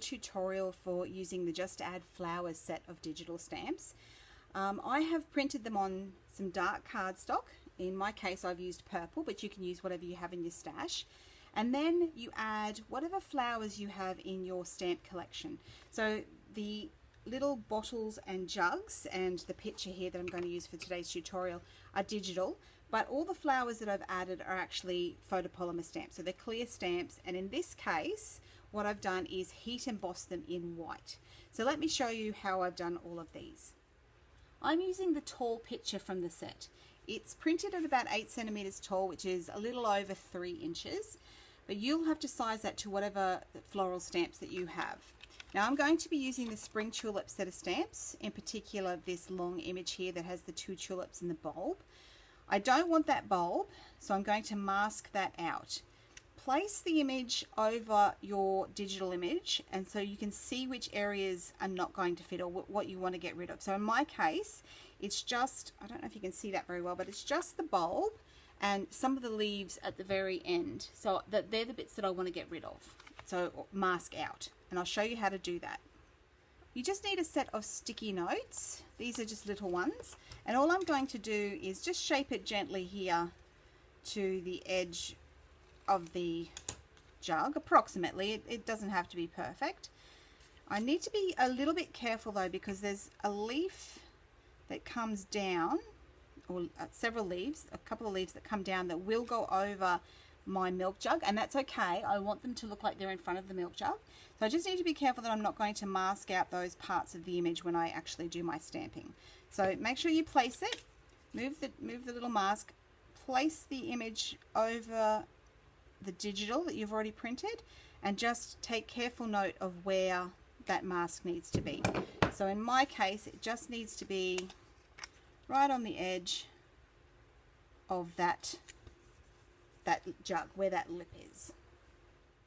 tutorial for using the Just Add Flowers set of digital stamps. I have printed them on some dark cardstock. In my case I've used purple, but you can use whatever you have in your stash. And then you add whatever flowers you have in your stamp collection. So the little bottles and jugs and the picture here that I'm going to use for today's tutorial are digital, but all the flowers that I've added are actually photopolymer stamps. So they're clear stamps, and in this case what I've done is heat emboss them in white. So let me show you how I've done all of these. I'm using the tall picture from the set. It's printed at about 8 centimeters tall, which is a little over 3 inches, but you'll have to size that to whatever floral stamps that you have. Now I'm going to be using the Spring Tulip set of stamps, in particular this long image here that has the 2 tulips and the bulb. I don't want that bulb, so I'm going to mask that out. Place the image over your digital image, and so you can see which areas are not going to fit or what you want to get rid of. So in my case, it's just, I don't know if you can see that very well, but it's just the bulb and some of the leaves at the very end. So they're the bits that I want to get rid of. So mask out, and I'll show you how to do that. You just need a set of sticky notes. These are just little ones, and all I'm going to do is just shape it gently here to the edge of the jug, approximately. It doesn't have to be perfect. I need to be a little bit careful though, because there's a leaf that comes down, or several leaves, a couple of leaves that come down that will go over my milk jug, and that's okay. I want them to look like they're in front of the milk jug. So I just need to be careful that I'm not going to mask out those parts of the image when I actually do my stamping. So make sure you place it, move the little mask, place the image over the digital that you've already printed, and just take careful note of where that mask needs to be. So in my case it just needs to be right on the edge of that jug where that lip is.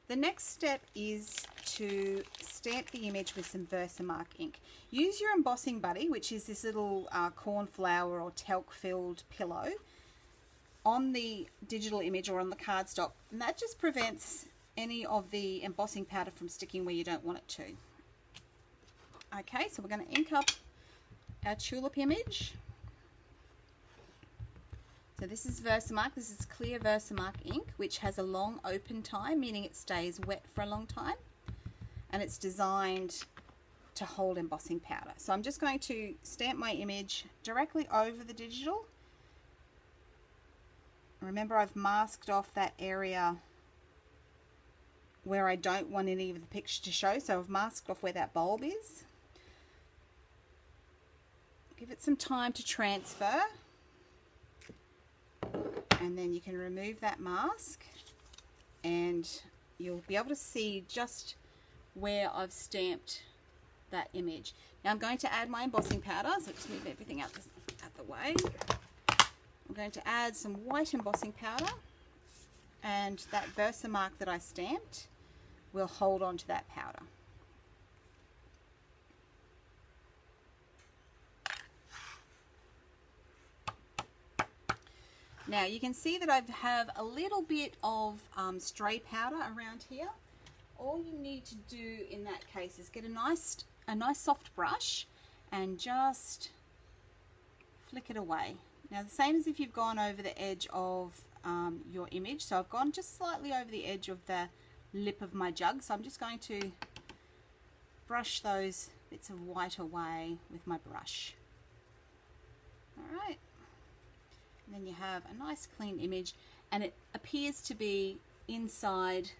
The next step is to stamp the image with some Versamark ink. Use your embossing buddy, which is this little cornflower or talc filled pillow, on the digital image or on the cardstock, and that just prevents any of the embossing powder from sticking where you don't want it to. Okay, so we're going to ink up our tulip image. So this is Versamark, this is clear Versamark ink, which has a long open time, meaning it stays wet for a long time, and it's designed to hold embossing powder. So I'm just going to stamp my image directly over the digital. Remember, I've masked off that area where I don't want any of the picture to show, so I've masked off where that bulb is. Give it some time to transfer, and then you can remove that mask and you'll be able to see just where I've stamped that image. Now I'm going to add my embossing powder, so just move everything out the way. I'm going to add some white embossing powder, and that Versamark that I stamped will hold on to that powder. Now you can see that I have a little bit of stray powder around here. All you need to do in that case is get a nice soft brush and just flick it away. Now the same as if you've gone over the edge of your image. So I've gone just slightly over the edge of the lip of my jug. So I'm just going to brush those bits of white away with my brush. Alright. And then you have a nice clean image, and it appears to be inside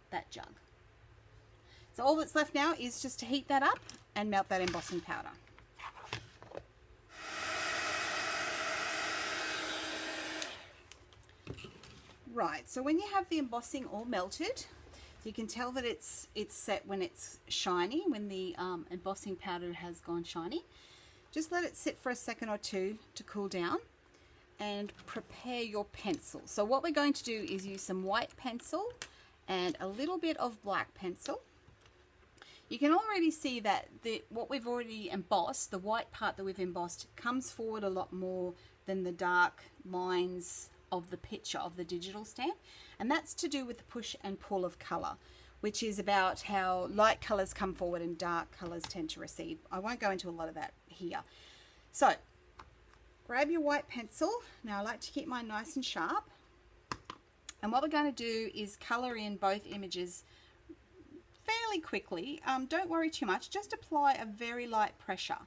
that jug. So all that's left now is just to heat that up and melt that embossing powder. Right, so when you have the embossing all melted, you can tell that it's set when it's shiny, when the embossing powder has gone shiny. Just let it sit for a second or two to cool down, and prepare your pencil. So what we're going to do is use some white pencil and a little bit of black pencil. You can already see that what we've already embossed, the white part that we've embossed, comes forward a lot more than the dark lines of the picture of the digital stamp, and that's to do with the push and pull of color. which is about how light colors come forward and dark colors tend to recede. I won't go into a lot of that here. So grab your white pencil. Now I like to keep mine nice and sharp. And what we're going to do is color in both images fairly quickly. Don't worry too much. Just apply a very light pressure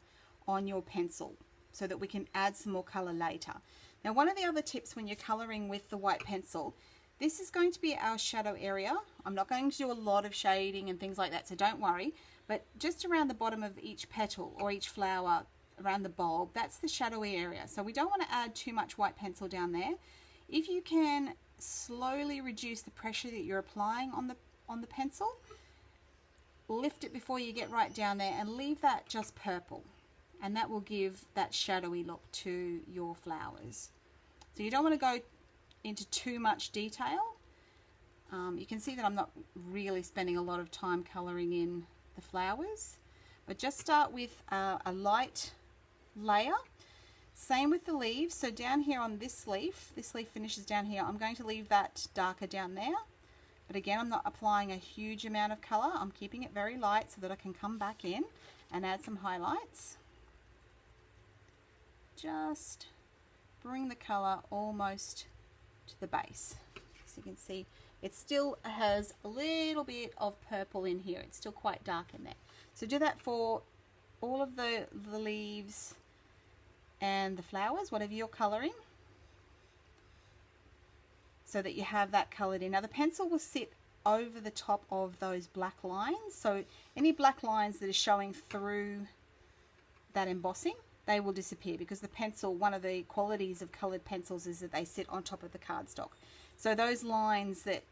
on your pencil so that we can add some more color later. Now, one of the other tips when you're coloring with the white pencil, this is going to be our shadow area. I'm not going to do a lot of shading and things like that, so don't worry. But just around the bottom of each petal or each flower, around the bulb, that's the shadowy area. So we don't want to add too much white pencil down there. If you can slowly reduce the pressure that you're applying on the pencil, lift it before you get right down there and leave that just purple, and that will give that shadowy look to your flowers. So you don't want to go into too much detail. You can see that I'm not really spending a lot of time coloring in the flowers, but just start with a light layer. Same with the leaves. So down here on this leaf finishes down here. I'm going to leave that darker down there. But again, I'm not applying a huge amount of color. I'm keeping it very light so that I can come back in and add some highlights. Just bring the color almost to the base. So you can see it still has a little bit of purple in here. It's still quite dark in there. So do that for all of the leaves and the flowers, whatever you're coloring, so that you have that colored in. Now the pencil will sit over the top of those black lines, so any black lines that are showing through that embossing, they will disappear, because the pencil, one of the qualities of colored pencils is that they sit on top of the cardstock. So those lines that,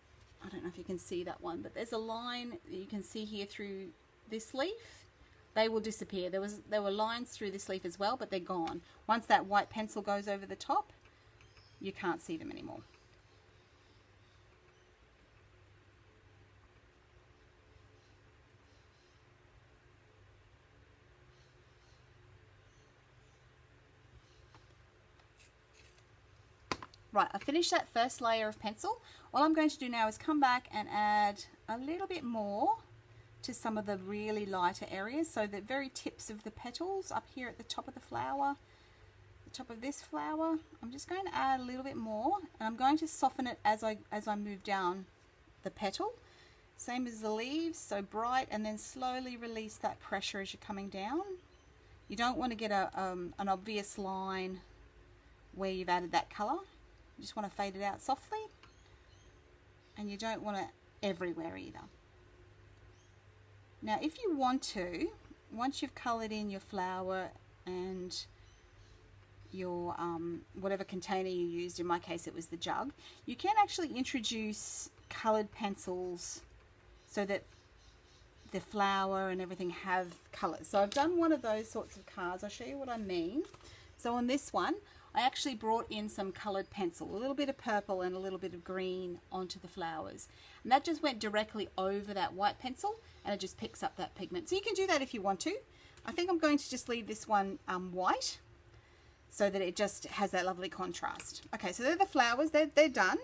I don't know if you can see that one, but there's a line that you can see here through this leaf. They will disappear. There were lines through this leaf as well, but they're gone. Once that white pencil goes over the top, you can't see them anymore. Right, I finished that first layer of pencil. All I'm going to do now is come back and add a little bit more to some of the really lighter areas. So the very tips of the petals up here at the top of the flower, the top of this flower, I'm just going to add a little bit more, and I'm going to soften it as I move down the petal. Same as the leaves, so bright, and then slowly release that pressure as you're coming down. You don't want to get an obvious line where you've added that color. You just want to fade it out softly, and you don't want it everywhere either. Now if you want to, once you've colored in your flower and your whatever container you used, in my case it was the jug, you can actually introduce colored pencils so that the flower and everything have colors. So I've done one of those sorts of cards. I'll show you what I mean. So on this one, I actually brought in some colored pencil, a little bit of purple and a little bit of green onto the flowers. And that just went directly over that white pencil, and it just picks up that pigment. So you can do that if you want to. I think I'm going to just leave this one white so that it just has that lovely contrast. Okay, so they're the flowers, they're done.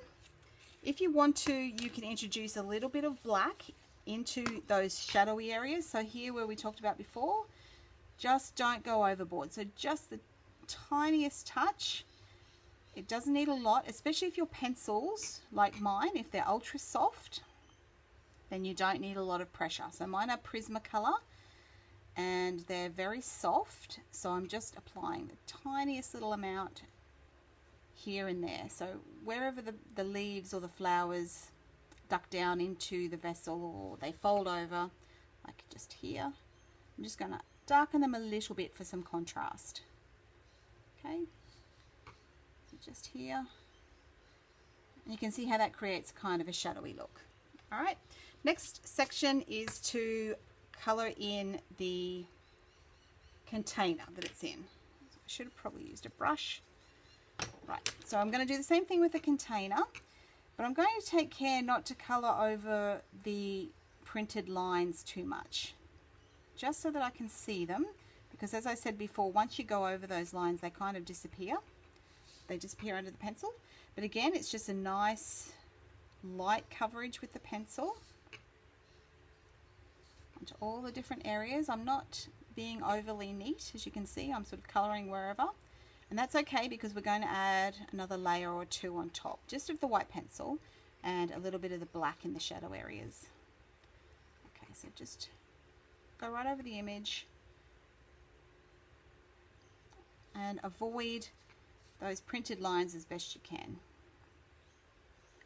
If you want to, you can introduce a little bit of black into those shadowy areas. So here where we talked about before, just don't go overboard. So just the tiniest touch. It doesn't need a lot, especially if your pencils, like mine, if they're ultra soft, then you don't need a lot of pressure. So mine are Prismacolor and they're very soft, so I'm just applying the tiniest little amount here and there. So wherever the leaves or the flowers duck down into the vessel or they fold over, like just here, I'm just going to darken them a little bit for some contrast. Okay, so just here, and you can see how that creates kind of a shadowy look. All right, next section is to color in the container that it's in. I should have probably used a brush. Right, so I'm going to do the same thing with the container, but I'm going to take care not to color over the printed lines too much, just so that I can see them. Because as I said before, once you go over those lines, they kind of disappear. They disappear under the pencil. But again, it's just a nice light coverage with the pencil. to all the different areas. I'm not being overly neat, as you can see. I'm sort of colouring wherever, and that's okay because we're going to add another layer or two on top, just of the white pencil and a little bit of the black in the shadow areas. Okay, so just go right over the image and avoid those printed lines as best you can.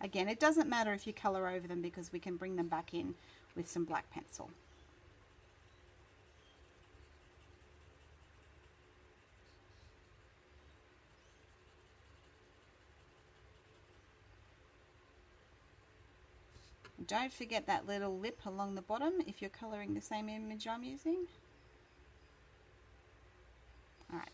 Again, it doesn't matter if you colour over them because we can bring them back in with some black pencil. Don't forget that little lip along the bottom if you're colouring the same image I'm using. Alright,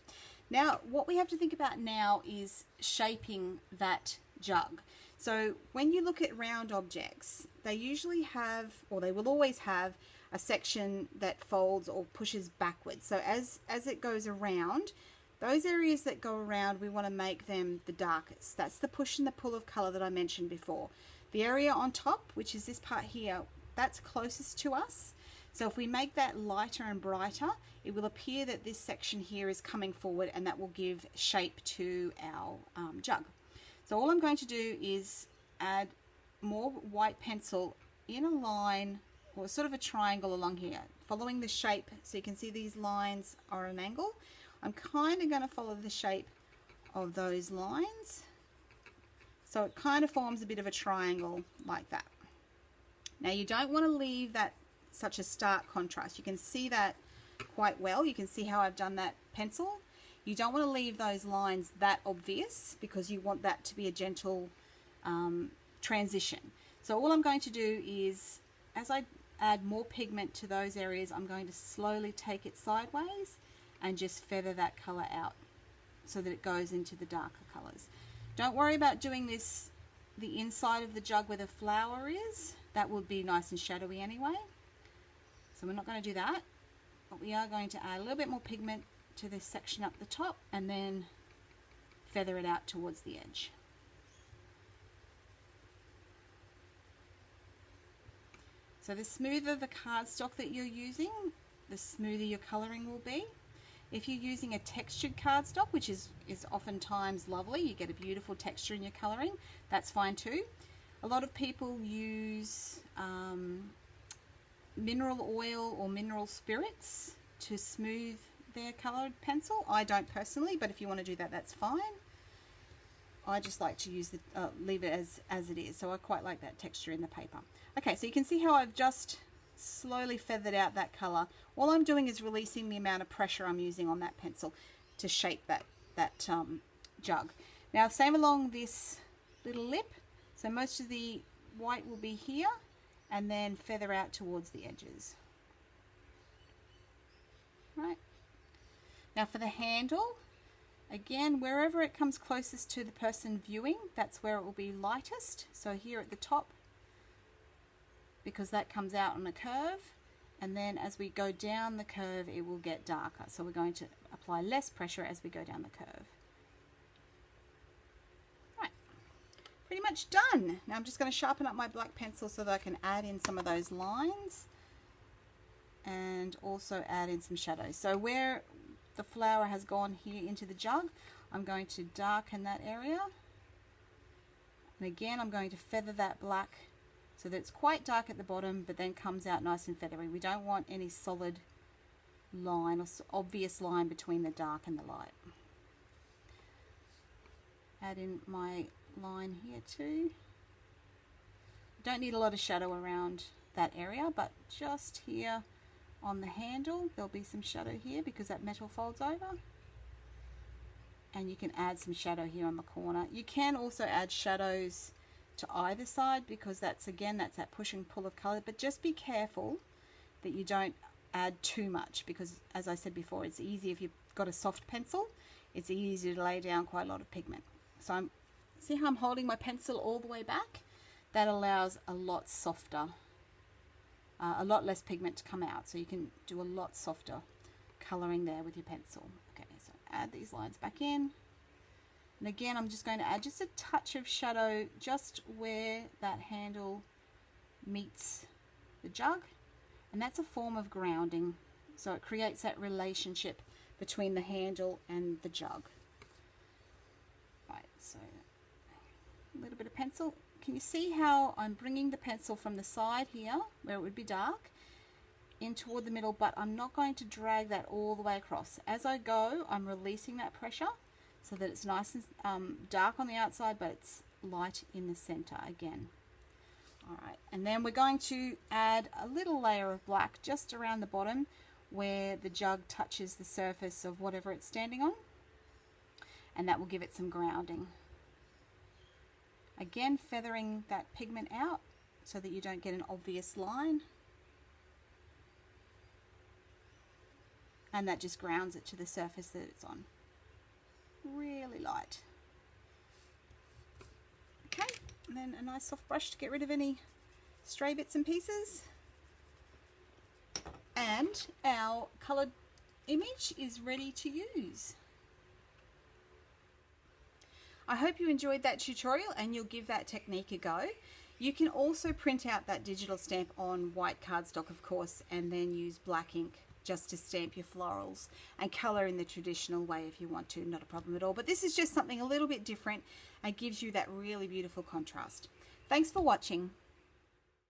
now what we have to think about now is shaping that jug. So when you look at round objects, they usually have, or they will always have, a section that folds or pushes backwards. So as it goes around, those areas that go around, we want to make them the darkest. That's the push and the pull of colour that I mentioned before. The area on top, which is this part here, that's closest to us. So if we make that lighter and brighter, it will appear that this section here is coming forward, and that will give shape to our jug. So all I'm going to do is add more white pencil in a line, or sort of a triangle along here, following the shape. So you can see these lines are an angle. I'm kind of going to follow the shape of those lines. So it kind of forms a bit of a triangle like that. Now you don't want to leave that such a stark contrast. You can see that quite well. You can see how I've done that pencil. You don't want to leave those lines that obvious because you want that to be a gentle transition. So all I'm going to do is, as I add more pigment to those areas, I'm going to slowly take it sideways and just feather that colour out so that it goes into the darker colours. Don't worry about doing this the inside of the jug where the flower is. That would be nice and shadowy anyway. So we're not going to do that, but we are going to add a little bit more pigment to this section up the top and then feather it out towards the edge. So the smoother the cardstock that you're using, the smoother your colouring will be. If you're using a textured cardstock, which is oftentimes lovely, you get a beautiful texture in your colouring, that's fine too. A lot of people use mineral oil or mineral spirits to smooth their coloured pencil. I don't personally, but if you want to do that, that's fine. I just like to use the leave it as it is, so I quite like that texture in the paper. Okay, so you can see how I've just slowly feathered out that colour. All I'm doing is releasing the amount of pressure I'm using on that pencil to shape that jug. Now same along this little lip, so most of the white will be here and then feather out towards the edges. Right. Now for the handle, again, wherever it comes closest to the person viewing, that's where it will be lightest. So here at the top, because that comes out on a curve, and then as we go down the curve it will get darker. So we're going to apply less pressure as we go down the curve. Right, pretty much done. Now I'm just going to sharpen up my black pencil so that I can add in some of those lines and also add in some shadows. So where the flower has gone here into the jug, I'm going to darken that area, and again I'm going to feather that black so that it's quite dark at the bottom but then comes out nice and feathery. We don't want any solid line or obvious line between the dark and the light. Add in my line here too. Don't need a lot of shadow around that area, but just here on the handle there'll be some shadow here because that metal folds over, and you can add some shadow here on the corner. You can also add shadows to either side because that's that push and pull of color, but just be careful that you don't add too much because, as I said before, it's easy if you've got a soft pencil, it's easy to lay down quite a lot of pigment. So see how I'm holding my pencil all the way back? That allows a lot softer, a lot less pigment to come out, so you can do a lot softer coloring there with your pencil. Okay, so add these lines back in. And again, I'm just going to add just a touch of shadow just where that handle meets the jug. And that's a form of grounding. So it creates that relationship between the handle and the jug. Right, so a little bit of pencil. Can you see how I'm bringing the pencil from the side here, where it would be dark, in toward the middle, but I'm not going to drag that all the way across. As I go, I'm releasing that pressure so that it's nice and dark on the outside, but it's light in the center again. Alright, and then we're going to add a little layer of black just around the bottom where the jug touches the surface of whatever it's standing on, and that will give it some grounding. Again, feathering that pigment out so that you don't get an obvious line, and that just grounds it to the surface that it's on. Really light. Okay, and then a nice soft brush to get rid of any stray bits and pieces. And our coloured image is ready to use. I hope you enjoyed that tutorial and you'll give that technique a go. You can also print out that digital stamp on white cardstock, of course, and then use black ink just to stamp your florals and colour in the traditional way if you want to, not a problem at all. But this is just something a little bit different and gives you that really beautiful contrast. Thanks for watching.